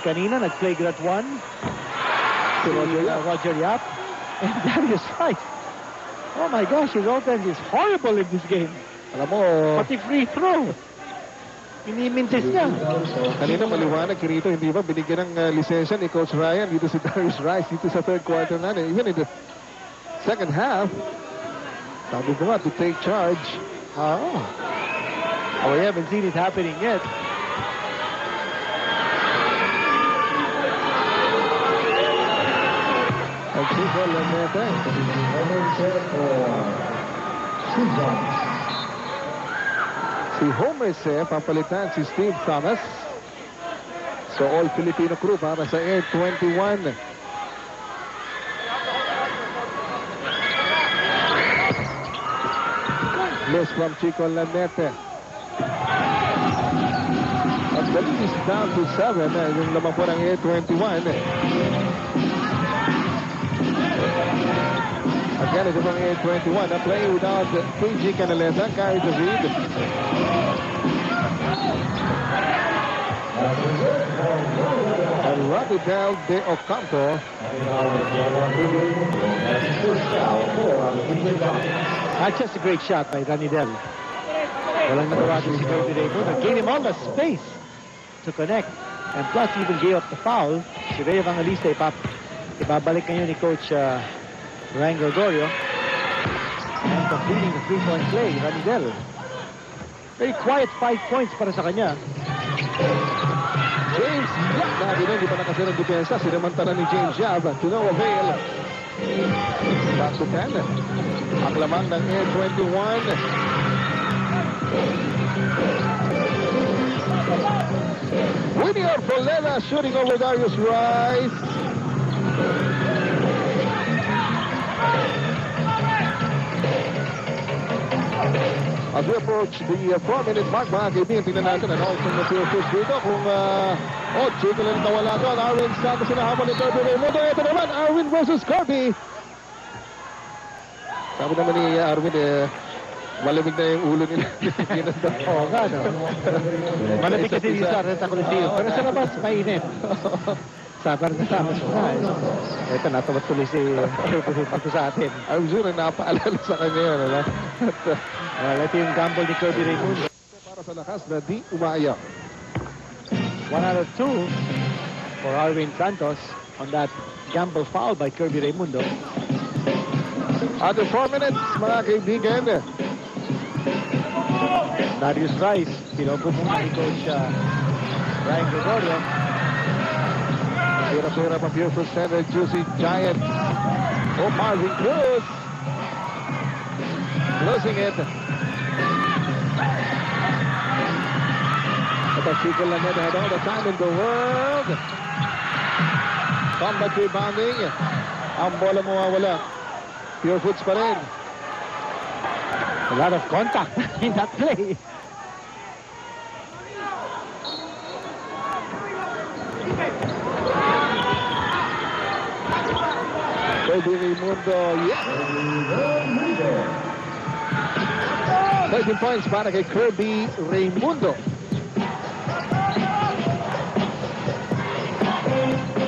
kanina, nag-flagrant one. Si Roger Yap. And Darius Rice. Oh my gosh, his offense is horrible in this game. Alam mo, Pati free throw. Inimintis niya. kanina maliwanag rito, hindi ba binigyan ng lisensya ni Coach Ryan dito si Darius Rice dito sa third quarter na. Even in the second half, sabi ko nga, to take charge. Oh, we haven't seen it happening yet. Chico Lanete. Si Homer Se, papalitan si Steve Thomas. So all Filipino crew para sa Air 21. Miss from Chico Lanete. At the lead is down to 7. Yung lamang po ng Air 21. Again, it's among Air 21. Playing without KG Canaleta, Gary David. And Rapidel de Ocampo. That's just a great shot by Ranidel. Walang nagawa din si Kirby Raymundo. Gave him all the space to connect. And plus, even gave up the foul. Si Ray Evangelista, ibabalik ngayon ni Coach Ryan Gregorio. And completing the three-point play, Ranidel. Very quiet 5 points para sa kanya. James Yab. Sabi na, hindi pa nakasira ng depensa. Sinamantala ni James Yab. To no avail. Back to 10. Ang lamang ng Air 21. Winnie Orfoleda shooting over Darius Rice. As we approach the 4-minute mark, mga kaibigan, tingnan natin ang alternative push dito. Kung, Chico lang nawala doon. Arwin Santos sinahabol ni Kirby Raymundo. Ito naman, Arwin versus Kirby. Sabi naman ni Arwin, malamig na yung ulo nila. Oo nga, no? Malamig kasi yung Santa Coliseum. Pero sa labas, mainit. Sabar na sa ito, natawat tuloy si Kirby sa atin. I'm sure na napaalala sa kanya yun. Ito yung gamble ni Kirby Raymundo. Para sa lakas na di umaayak. 1 out of 2 for Arwin Santos on that gamble foul by Kirby Raymundo. Under 4 minutes, mga kaibigan. Darius Rice, pinagpupuna ni Coach Ryan Gregorio. Pira-pira pa beautiful center, Juicy Giant. Oh, Marvin Cruz. Closing it. Ito, Chico Lanete had all the time in the world. Combat rebounding. Ang bola mawawala. Pure Foods pa rin. A lot of contact in that play. Kirby Raymundo, yes! 13 points para kay Kirby Raymundo.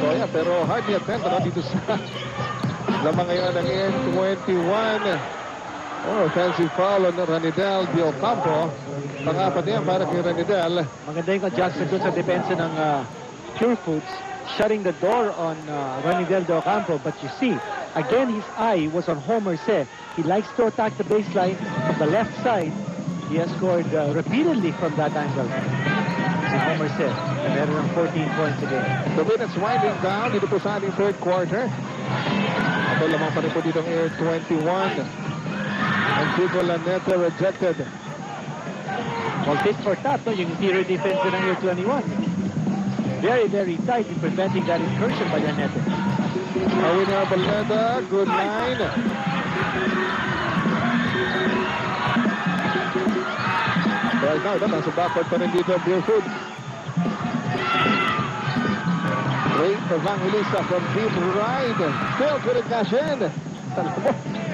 So yeah, pero hardly attempt dito sa lamang ngayon ng N21. Oh, offensive foul on Ranidel de Ocampo. Pangapat yan para kay Ranidel. Maganda yung adjustment doon sa depensa ng Pure Foods, shutting the door on Ranidel de Ocampo. But you see, again, his eye was on Homer Se. He likes to attack the baseline from the left side. He has scored repeatedly from that angle. Si Homer Se, meron ng 14 points again. The minutes winding down dito po sa ating third quarter. Ito lamang pa rin po dito ang Air 21. And Chico Lanete rejected. Well, tit for tat, no? Yung interior defense ng Air 21. Very, very tight in preventing that incursion by Lanete. Arwin Arboleda, good line. Right now, ito, nasa backward pa rin dito ang Pure Foods. Ray Evangelista from deep right. Still couldn't cash in.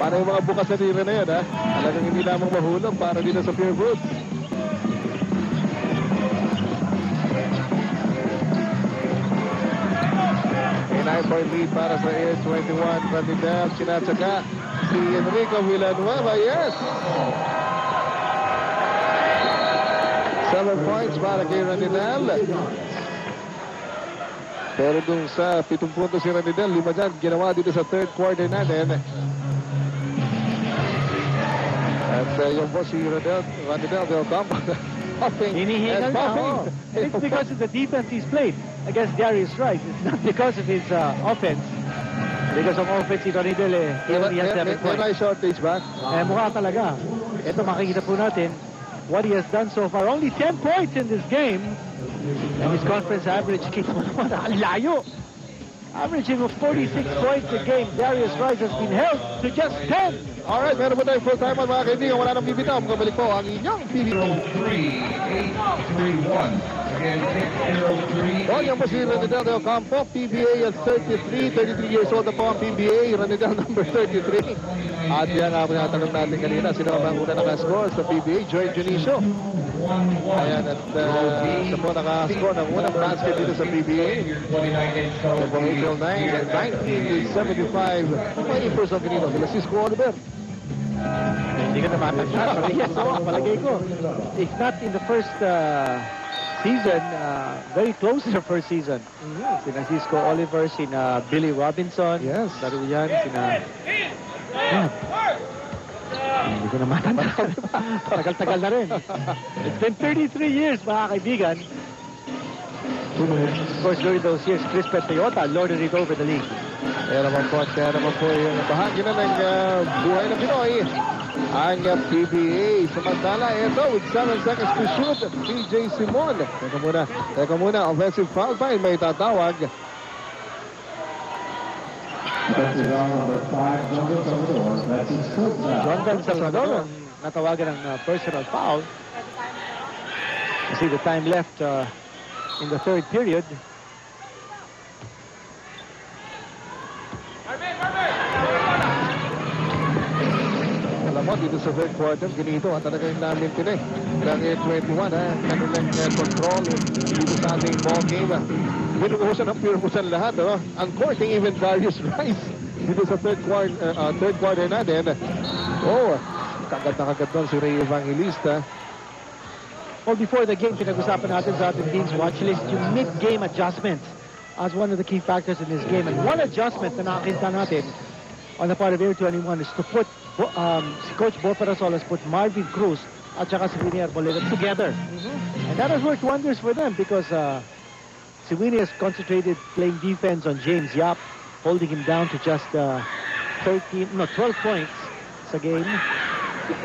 Para yung mga bukas na tira na yun, ha? Talagang hindi lamang mahulog para dito sa Pure Foods. 4-point lead para sa Air 21. Ranidel, sinasaka si Enrico Villanueva. Yes! 7 points para kay Ranidel. Pero dun sa 7 puntos si Ranidel, 5 dyan ginawa dito sa third quarter natin. At yung po si Ranidel del Campo. Hinihingal na. Oh. It's because of the defense he's played against Darius Rice. It's not because of his offense. Because of offense, si Ranidel he only has 7 points. May shortage ba? Mukha talaga. Ito makikita po natin what he has done so far. Only 10 points in this game. And his conference average keeps ang layo. Averaging of 46 points a game. Darius Rice has been held to just 10. Alright, meron po tayong full-time mga kaibigan. Wala nang bibitaw. Magkabalik po ang inyong PBA. 03-831. O, yan po si Ranidel del Campo. PBA at 33 years old na po ang PBA. Ranidel number 33. At yan nga po natanong natin kanina. Sino ang una nakascore sa PBA? Joy Junicio. Ayan, at siya po nakascore ng unang basket dito sa PBA. Sa pong April 9, 1975. May person kanina, sila Cisco Oliver. Hindi ka na matagsa. Yes, palagay ko. If not in the first season, very close to the first season. Sina Cisco Oliver, sina Billy Robinson. Yes. Laro yan, sina... Hindi ko na matanda. Tagal-tagal na rin. It's been 33 years, mga kaibigan. Of course, during those years, Chris Petriota lorded it over the league. Kaya naman po yung bahagi na ng buhay ng Pinoy. Ang PBA. Samantala, ito, with 7 seconds to shoot, PJ Simon. Teka muna, offensive foul pa, may tatawag. John Van Salvador natawagan ng personal foul. You see the time left in the third period. Alam mo, dito sa third quarter, ganito ang talagang namin pinay. Ng 21, kanilang control dito sa ating ball game. Binuusan ang pinuusan lahat, ang courting even Darius Rice dito sa third quarter natin. Oh, kagad na kagad doon si Ray Evangelista. Well, before the game, pinag-usapan natin sa ating team's watch list yung mid-game adjustments as one of the key factors in this game. And one adjustment na nakakita natin on the part of Air 21 is to put si Coach Bo Parasol has put Marvin Cruz at saka si Winnie Arboleda together. And that has worked wonders for them because si Winnie has concentrated playing defense on James Yap, holding him down to just 12 points sa game.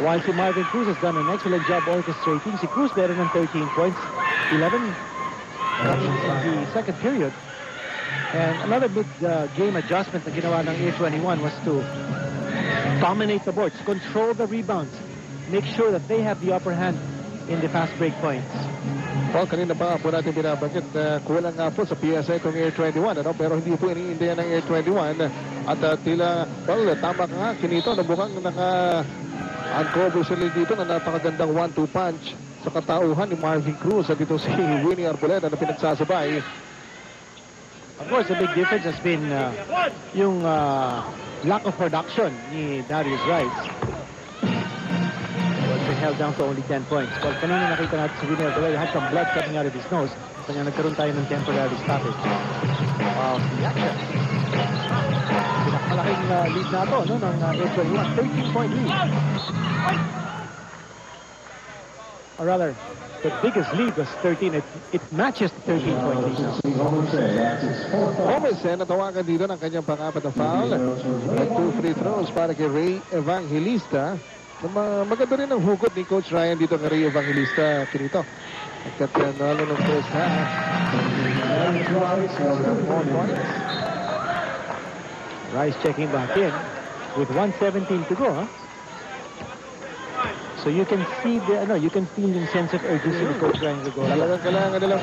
While si Marvin Cruz has done an excellent job orchestrating. Si Cruz meron ng 13 points, 11 coming in the second period. And another mid-game adjustment na ginawa ng A21 was to dominate the boards, control the rebounds, make sure that they have the upper hand in the fast break points. Well, kanina pa po natin binabanggit na kulang nga po sa PSA itong Air 21, pero hindi po iniindihan ng Air 21. At tila, well, tama ka nga, kinito, nabukang naka-uncover sila dito na napakagandang 1-2 punch sa katauhan ni Marvin Cruz at dito si Winnie Arboleda na pinagsasabay. Of course, the big difference has been yung lack of production ni Darius Rice. Been held down to only 10 points. Well, kanina nakita natin si Winnie Arboleda had some blood coming out of his nose. Kanya nagkaroon tayo ng temporary stoppage. Pinakamalaking lead na ito, no, ng A21. 13-point lead. Or rather, the biggest lead was 13. It matches the 13-point lead now. Gomez, natawagan dito ng kanyang pang-apat na foul. At 2 free throws para kay Ray Evangelista. Maganda rin ang hugot ni Coach Ryan dito ng Ray Evangelista, kinito. At nalo ng first half. 4 points. Rice checking back in with 1:17 to go, huh? So you can see you can feel the sense of urgency ni Coach Ryan Gregorio. Talagang kailangan nilang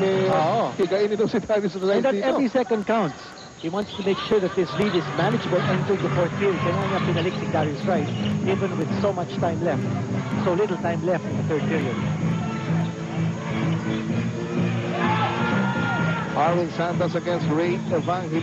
higain ito si Darius Rice And that dito. every second counts. He wants to make sure that this lead is manageable until the fourth period. Kaya nga pinalik si Darius Rice even with so much time left. So little time left in the third period. Arwin Santos against Ray Evangelista.